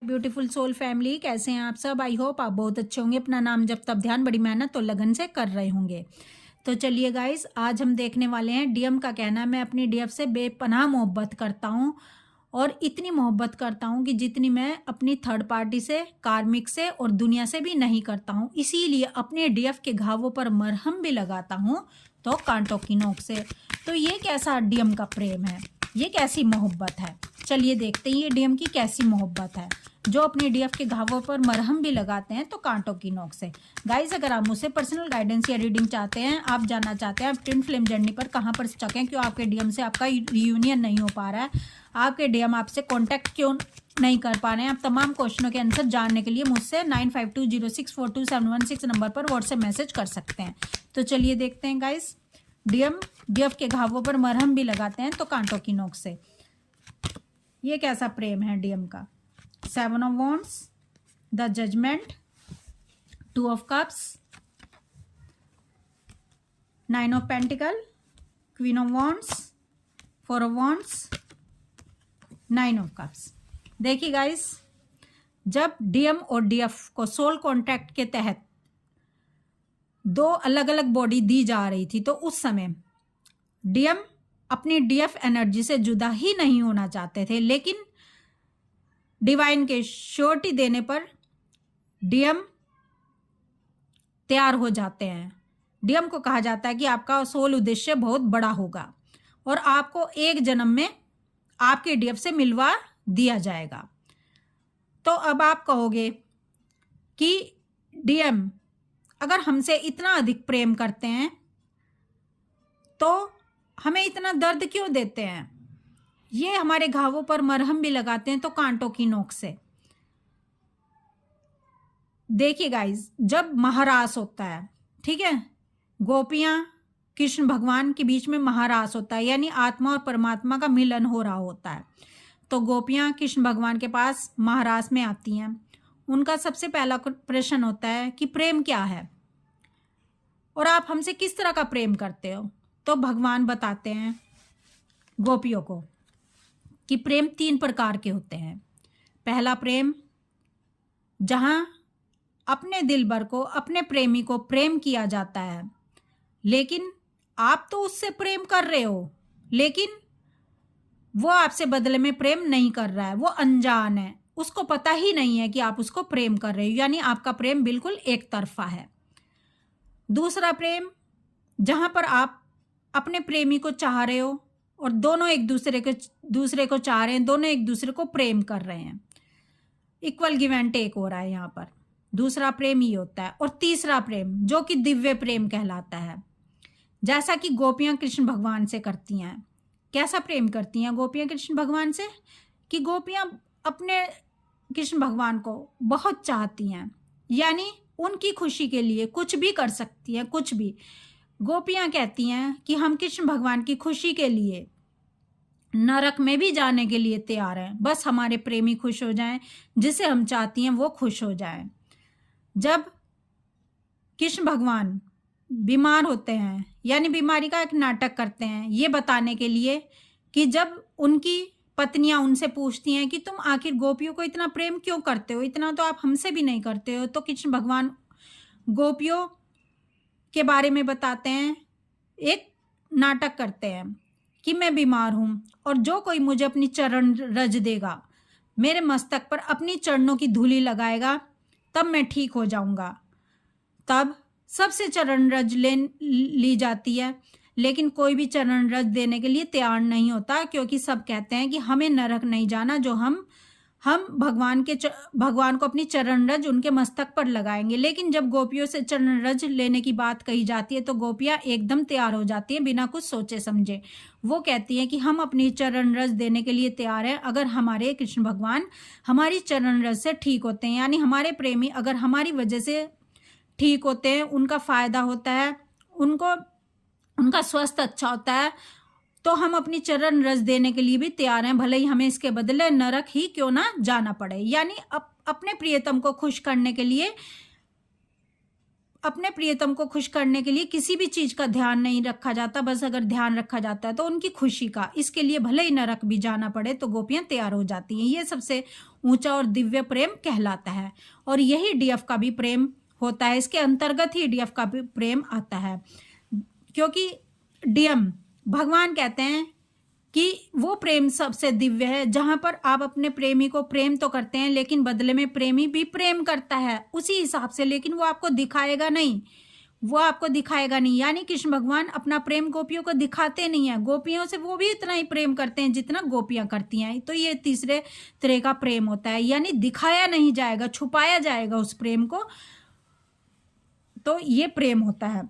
Beautiful soul family, कैसे हैं आप सब। आई होप आप बहुत अच्छे होंगे। अपना नाम जब तब ध्यान बड़ी मेहनत और लगन से कर रहे होंगे। तो चलिए गाइस, आज हम देखने वाले हैं डीएम का कहना। मैं अपनी डीएफ से बेपनाह मोहब्बत करता हूँ और इतनी मोहब्बत करता हूँ कि जितनी मैं अपनी थर्ड पार्टी से, कार्मिक से और दुनिया से भी नहीं करता हूँ। इसीलिए अपने डीएफ के घावों पर मरहम भी लगाता हूँ तो कांटों की नोक से। तो ये कैसा डीएम का प्रेम है, ये कैसी मोहब्बत है। चलिए देखते हैं ये डीएम की कैसी मोहब्बत है, जो अपने डीएफ के घावों पर मरहम भी लगाते हैं तो कांटों की नोक से। गाइस, अगर आप मुझसे पर्सनल गाइडेंस या रीडिंग चाहते हैं, आप जानना चाहते हैं आप ट्विन फ्लेम जर्नी पर कहां पर स्टक हैं, क्यों आपके डीएम से आपका रियूनियन नहीं हो पा रहा है, आपके डीएम आपसे कांटेक्ट क्यों नहीं कर पा रहे हैं, आप तमाम क्वेश्चनों के आंसर जानने के लिए मुझसे 9520642716 नंबर पर व्हाट्सएप मैसेज कर सकते हैं। तो चलिए देखते हैं गाइस, डीएफ के घावों पर मरहम भी लगाते हैं तो कांटों की नोक से। ये कैसा प्रेम है डीएम का। 7 of Wands, the Judgment, 2 of Cups, 9 of Pentacles, Queen of Wands, 4 of Wands, 9 of Cups। देखिए गाइस, जब डीएम और डीएफ को सोल कॉन्ट्रैक्ट के तहत दो अलग अलग बॉडी दी जा रही थी, तो उस समय डीएम अपनी डीएफ एनर्जी से जुदा ही नहीं होना चाहते थे, लेकिन डिवाइन के श्योरिटी देने पर डीएम तैयार हो जाते हैं। डीएम को कहा जाता है कि आपका सोल उद्देश्य बहुत बड़ा होगा और आपको एक जन्म में आपके डीएफ से मिलवा दिया जाएगा। तो अब आप कहोगे कि डीएम अगर हमसे इतना अधिक प्रेम करते हैं तो हमें इतना दर्द क्यों देते हैं, ये हमारे घावों पर मरहम भी लगाते हैं तो कांटों की नोक से। देखिए गाइस, जब महारास होता है, ठीक है, गोपियां कृष्ण भगवान के बीच में महारास होता है, यानी आत्मा और परमात्मा का मिलन हो रहा होता है। तो गोपियां कृष्ण भगवान के पास महारास में आती हैं। उनका सबसे पहला प्रश्न होता है कि प्रेम क्या है और आप हमसे किस तरह का प्रेम करते हो। तो भगवान बताते हैं गोपियों को कि प्रेम 3 प्रकार के होते हैं। पहला प्रेम, जहां अपने दिलबर को, अपने प्रेमी को प्रेम किया जाता है, लेकिन आप तो उससे प्रेम कर रहे हो, लेकिन वो आपसे बदले में प्रेम नहीं कर रहा है, वो अनजान है, उसको पता ही नहीं है कि आप उसको प्रेम कर रहे हो, यानी आपका प्रेम बिल्कुल एक तरफा है। दूसरा प्रेम, जहां पर आप अपने प्रेमी को चाह रहे हो और दोनों एक दूसरे को चाह रहे हैं, दोनों एक दूसरे को प्रेम कर रहे हैं, इक्वल गिव एंड टेक हो रहा है यहाँ पर। दूसरा प्रेम ये होता है। और तीसरा प्रेम, जो कि दिव्य प्रेम कहलाता है, जैसा कि गोपियां कृष्ण भगवान से करती हैं। कैसा प्रेम करती हैं गोपियां कृष्ण भगवान से, कि गोपियां अपने कृष्ण भगवान को बहुत चाहती हैं, यानी उनकी खुशी के लिए कुछ भी कर सकती हैं, कुछ भी। गोपियां कहती हैं कि हम कृष्ण भगवान की खुशी के लिए नरक में भी जाने के लिए तैयार हैं, बस हमारे प्रेमी खुश हो जाएं, जिसे हम चाहती हैं वो खुश हो जाएं। जब कृष्ण भगवान बीमार होते हैं, यानी बीमारी का एक नाटक करते हैं, ये बताने के लिए कि जब उनकी पत्नियां उनसे पूछती हैं कि तुम आखिर गोपियों को इतना प्रेम क्यों करते हो, इतना तो आप हमसे भी नहीं करते हो, तो कृष्ण भगवान गोपियों के बारे में बताते हैं, एक नाटक करते हैं कि मैं बीमार हूं और जो कोई मुझे अपनी चरण रज देगा, मेरे मस्तक पर अपनी चरणों की धूली लगाएगा, तब मैं ठीक हो जाऊंगा। तब सबसे चरण रज ली जाती है, लेकिन कोई भी चरण रज देने के लिए तैयार नहीं होता, क्योंकि सब कहते हैं कि हमें नरक नहीं जाना, जो हम भगवान को अपनी चरण रज उनके मस्तक पर लगाएंगे। लेकिन जब गोपियों से चरण रज लेने की बात कही जाती है तो गोपियां एकदम तैयार हो जाती हैं बिना कुछ सोचे समझे। वो कहती हैं कि हम अपनी चरण रज देने के लिए तैयार हैं अगर हमारे कृष्ण भगवान हमारी चरण रज से ठीक होते हैं, यानी हमारे प्रेमी अगर हमारी वजह से ठीक होते हैं, उनका फायदा होता है, उनका स्वास्थ्य अच्छा होता है, तो हम अपनी चरण रज देने के लिए भी तैयार हैं, भले ही हमें इसके बदले नरक ही क्यों ना जाना पड़े। यानी अपने प्रियतम को खुश करने के लिए अपने प्रियतम को खुश करने के लिए किसी भी चीज का ध्यान नहीं रखा जाता, बस अगर ध्यान रखा जाता है तो उनकी खुशी का, इसके लिए भले ही नरक भी जाना पड़े तो गोपियां तैयार हो जाती हैं। ये सबसे ऊंचा और दिव्य प्रेम कहलाता है और यही डीएफ का भी प्रेम होता है, इसके अंतर्गत ही डीएफ का भी प्रेम आता है। क्योंकि डीएम भगवान कहते हैं कि वो प्रेम सबसे दिव्य है जहां पर आप अपने प्रेमी को प्रेम तो करते हैं लेकिन बदले में प्रेमी भी प्रेम करता है उसी हिसाब से, लेकिन वो आपको दिखाएगा नहीं, वो आपको दिखाएगा नहीं। यानी कृष्ण भगवान अपना प्रेम गोपियों को दिखाते नहीं है, गोपियों से वो भी इतना ही प्रेम करते हैं जितना गोपियां करती हैं। तो ये तीसरे तरह का प्रेम होता है, यानी दिखाया नहीं जाएगा, छुपाया जाएगा उस प्रेम को, तो ये प्रेम होता है।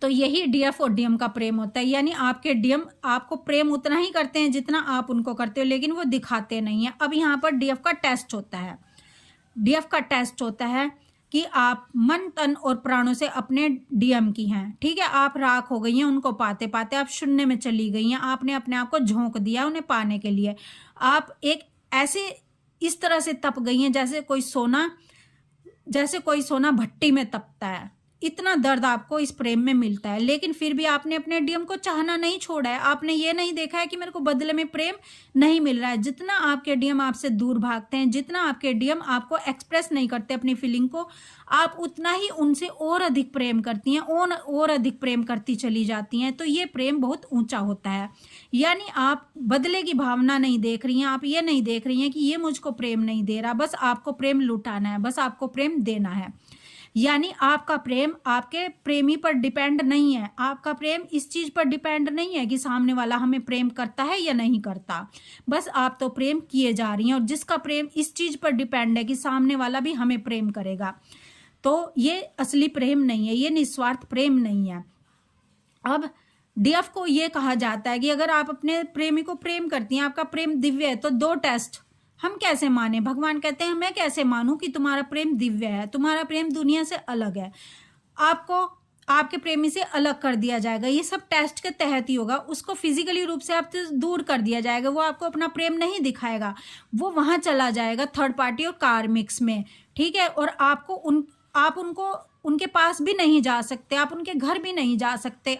तो यही डीएफ और डीएम का प्रेम होता है, यानी आपके डीएम आपको प्रेम उतना ही करते हैं जितना आप उनको करते हो, लेकिन वो दिखाते नहीं है। अब यहाँ पर डीएफ का टेस्ट होता है। डीएफ का टेस्ट होता है कि आप मन तन और प्राणों से अपने डीएम की हैं, ठीक है, आप राख हो गई हैं उनको पाते पाते, आप शून्य में चली गई हैं, आपने अपने आप को झोंक दिया उन्हें पाने के लिए। आप एक ऐसे इस तरह से तप गई हैं जैसे कोई सोना भट्टी में तपता है, इतना दर्द आपको इस प्रेम में मिलता है। लेकिन फिर भी आपने अपने डीएम को चाहना नहीं छोड़ा है, आपने ये नहीं देखा है कि मेरे को बदले में प्रेम नहीं मिल रहा है। जितना आपके डीएम आपसे दूर भागते हैं, जितना आपके डीएम आपको एक्सप्रेस नहीं करते अपनी फीलिंग को, आप उतना ही उनसे और अधिक प्रेम करती हैं, और अधिक प्रेम करती चली जाती हैं। तो ये प्रेम बहुत ऊंचा होता है, यानी आप बदले की भावना नहीं देख रही हैं, आप ये नहीं देख रही हैं कि ये मुझको प्रेम नहीं दे रहा, बस आपको प्रेम लुटाना है, बस आपको प्रेम देना है। यानी आपका प्रेम आपके प्रेमी पर डिपेंड नहीं है, आपका प्रेम इस चीज पर डिपेंड नहीं है कि सामने वाला हमें प्रेम करता है या नहीं करता, बस आप तो प्रेम किए जा रही हैं। और जिसका प्रेम इस चीज पर डिपेंड है कि सामने वाला भी हमें प्रेम करेगा, तो ये असली प्रेम नहीं है, ये निस्वार्थ प्रेम नहीं है। अब डीएफ को ये कहा जाता है कि अगर आप अपने प्रेमी को प्रेम करती हैं, आपका प्रेम दिव्य है, तो 2 टेस्ट हम कैसे माने। भगवान कहते हैं मैं कैसे मानूं कि तुम्हारा प्रेम दिव्य है, तुम्हारा प्रेम दुनिया से अलग है, आपको आपके प्रेमी से अलग कर दिया जाएगा। ये सब टेस्ट के तहत ही होगा। उसको फिजिकली रूप से आपसे दूर कर दिया जाएगा, वो आपको अपना प्रेम नहीं दिखाएगा, वो वहां चला जाएगा थर्ड पार्टी और कार्मिक्स में, ठीक है। और आप उनको उनके पास भी नहीं जा सकते, आप उनके घर भी नहीं जा सकते,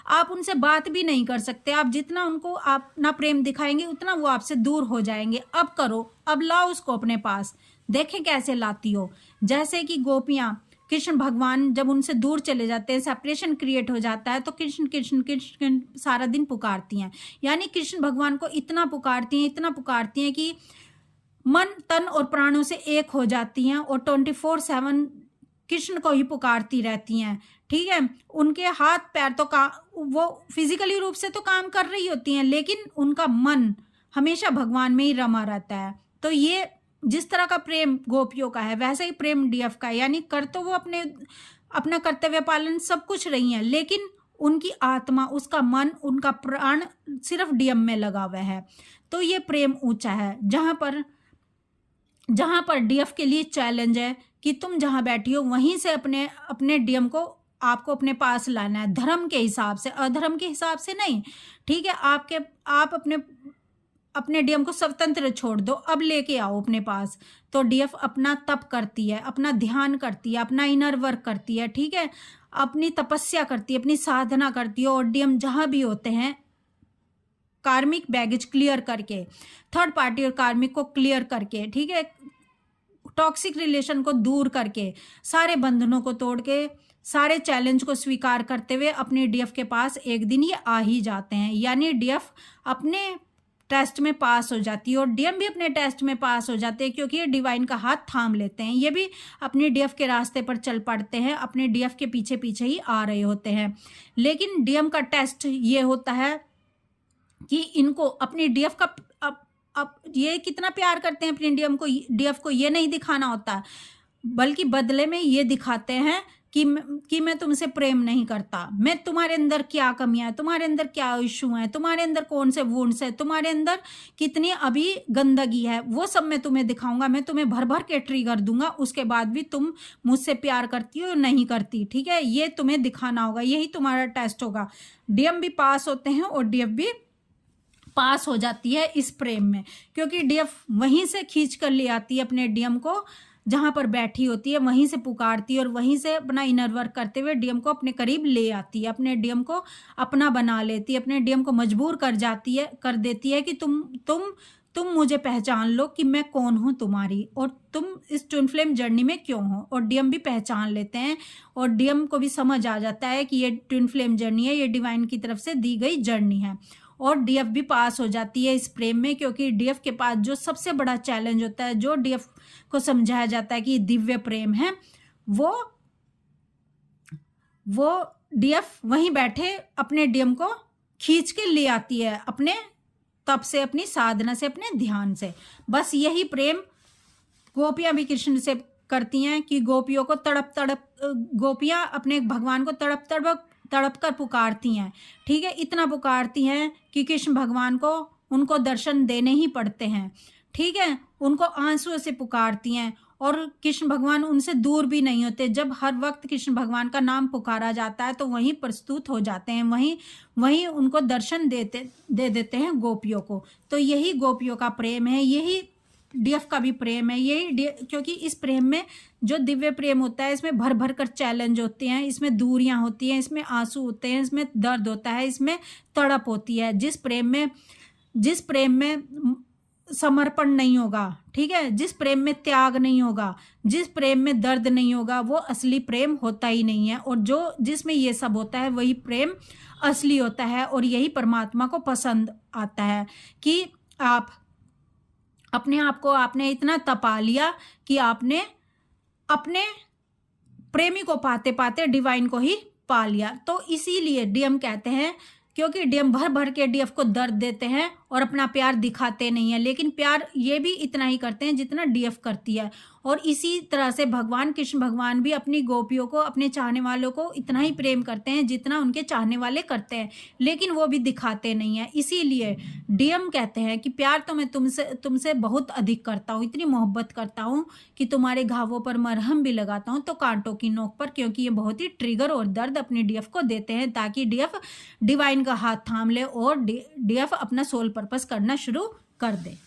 आप उनसे बात भी नहीं कर सकते। आप जितना उनको आप अपना प्रेम दिखाएंगे उतना वो आपसे दूर हो जाएंगे। अब करो, अब लाओ उसको अपने पास, देखें कैसे लाती हो। जैसे कि गोपियां कृष्ण भगवान जब उनसे दूर चले जाते हैं, सेपरेशन क्रिएट हो जाता है, तो कृष्ण कृष्ण कृष्ण सारा दिन पुकारती हैं। यानी कृष्ण भगवान को इतना पुकारती हैं कि मन तन और प्राणों से एक हो जाती हैं और 24/7 कृष्ण को ही पुकारती रहती हैं, ठीक है। उनके हाथ पैर तो वो फिजिकली रूप से तो काम कर रही होती हैं, लेकिन उनका मन हमेशा भगवान में ही रमा रहता है। तो ये जिस तरह का प्रेम गोपियों का है, वैसा ही प्रेम डीएफ का है। यानी कर तो वो अपना कर्तव्य पालन सब कुछ रही हैं, लेकिन उनकी आत्मा, उसका मन, उनका प्राण सिर्फ डीएम में लगा हुआ है। तो ये प्रेम ऊंचा है, जहां पर डीएफ के लिए चैलेंज है कि तुम जहां बैठी हो वहीं से अपने डीएम को आपको अपने पास लाना है, धर्म के हिसाब से, अधर्म के हिसाब से नहीं, ठीक है। आप अपने डीएम को स्वतंत्र छोड़ दो, अब लेके आओ अपने पास। तो डीएफ अपना तप करती है, अपना ध्यान करती है, अपना इनर वर्क करती है, ठीक है, अपनी तपस्या करती है, अपनी साधना करती है। और डीएम जहां भी होते हैं, कार्मिक बैगेज क्लियर करके, थर्ड पार्टी और कार्मिक को क्लियर करके, ठीक है, टॉक्सिक रिलेशन को दूर करके, सारे बंधनों को तोड़ के, सारे चैलेंज को स्वीकार करते हुए अपने डीएफ के पास एक दिन ये आ ही जाते हैं। यानी डीएफ अपने टेस्ट में पास हो जाती है और डीएम भी अपने टेस्ट में पास हो जाते हैं, क्योंकि ये डिवाइन का हाथ थाम लेते हैं। ये भी अपने डीएफ के रास्ते पर चल पड़ते हैं, अपने डीएफ के पीछे पीछे ही आ रहे होते हैं। लेकिन डीएम का टेस्ट ये होता है कि इनको अपनी डीएफ का अब ये कितना प्यार करते हैं अपने डीएफ को ये नहीं दिखाना होता, बल्कि बदले में ये दिखाते हैं कि मैं तुमसे प्रेम नहीं करता, मैं तुम्हारे अंदर क्या कमियां हैं, तुम्हारे अंदर क्या इशू हैं, तुम्हारे अंदर कौन से वुंड्स है, तुम्हारे अंदर कितनी अभी गंदगी है, वो सब मैं तुम्हें दिखाऊंगा, मैं तुम्हें भर भर के ट्रिगर दूंगा, उसके बाद भी तुम मुझसे प्यार करती हो या नहीं करती, ठीक है। ये तुम्हें दिखाना होगा, यही तुम्हारा टेस्ट होगा। डीएम भी पास होते हैं और डीएफ भी पास हो जाती है इस प्रेम में, क्योंकि डीएफ वहीं से खींच कर ले आती है अपने डीएम को जहाँ पर बैठी होती है वहीं से पुकारती है और वहीं से अपना इनर वर्क करते हुए डीएम को अपने करीब ले आती है, अपने डीएम को अपना बना लेती है, अपने डीएम को मजबूर कर देती है कि तुम मुझे पहचान लो कि मैं कौन हूँ तुम्हारी, और तुम इस ट्विन फ्लेम जर्नी में क्यों हो। और डीएम भी पहचान लेते हैं और डीएम को भी समझ आ जाता है कि ये ट्विन फ्लेम जर्नी है, ये डिवाइन की तरफ से दी गई जर्नी है। और डीएफ भी पास हो जाती है इस प्रेम में, क्योंकि डीएफ के पास जो सबसे बड़ा चैलेंज होता है, जो डीएफ को समझाया जाता है कि दिव्य प्रेम है, वो डीएफ वहीं बैठे अपने डीएम को खींच के ले आती है अपने तप से, अपनी साधना से, अपने ध्यान से। बस यही प्रेम गोपियां भी कृष्ण से करती हैं कि गोपियों को गोपियां अपने भगवान को तड़प कर पुकारती हैं, ठीक है। इतना पुकारती हैं कि कृष्ण भगवान को उनको दर्शन देने ही पड़ते हैं, ठीक है। उनको आंसुओं से पुकारती हैं और कृष्ण भगवान उनसे दूर भी नहीं होते। जब हर वक्त कृष्ण भगवान का नाम पुकारा जाता है तो वहीं प्रस्तुत हो जाते हैं, वहीं उनको दर्शन दे देते हैं गोपियों को। तो यही गोपियों का प्रेम है, यही डीएफ का भी प्रेम है, यही क्योंकि इस प्रेम में जो दिव्य प्रेम होता है, इसमें भर भर कर चैलेंज होते हैं, इसमें दूरियां होती हैं, इसमें आंसू होते हैं, इसमें दर्द होता है, इसमें तड़प होती है। जिस प्रेम में समर्पण नहीं होगा, ठीक है, जिस प्रेम में त्याग नहीं होगा, जिस प्रेम में दर्द नहीं होगा, वो असली प्रेम होता ही नहीं है। और जिसमें ये सब होता है वही प्रेम असली होता है, और यही परमात्मा को पसंद आता है कि आप अपने आप को आपने इतना तपा लिया कि आपने अपने प्रेमी को पाते पाते डिवाइन को ही पा लिया। तो इसीलिए डीएम कहते हैं, क्योंकि डीएम भर भर के डीएफ को दर्द देते हैं और अपना प्यार दिखाते नहीं है, लेकिन प्यार ये भी इतना ही करते हैं जितना डीएफ करती है। और इसी तरह से भगवान कृष्ण भगवान भी अपनी गोपियों को, अपने चाहने वालों को इतना ही प्रेम करते हैं जितना उनके चाहने वाले करते हैं, लेकिन वो भी दिखाते नहीं है। इसीलिए डीएम कहते हैं कि प्यार तो मैं तुमसे बहुत अधिक करता हूँ, इतनी मोहब्बत करता हूँ कि तुम्हारे घावों पर मरहम भी लगाता हूँ तो कांटों की नोक पर, क्योंकि ये बहुत ही ट्रिगर और दर्द अपने डीएफ को देते हैं, ताकि डीएफ डिवाइन का हाथ थाम ले और डीएफ अपना सोल पर्पस करना शुरू कर दे।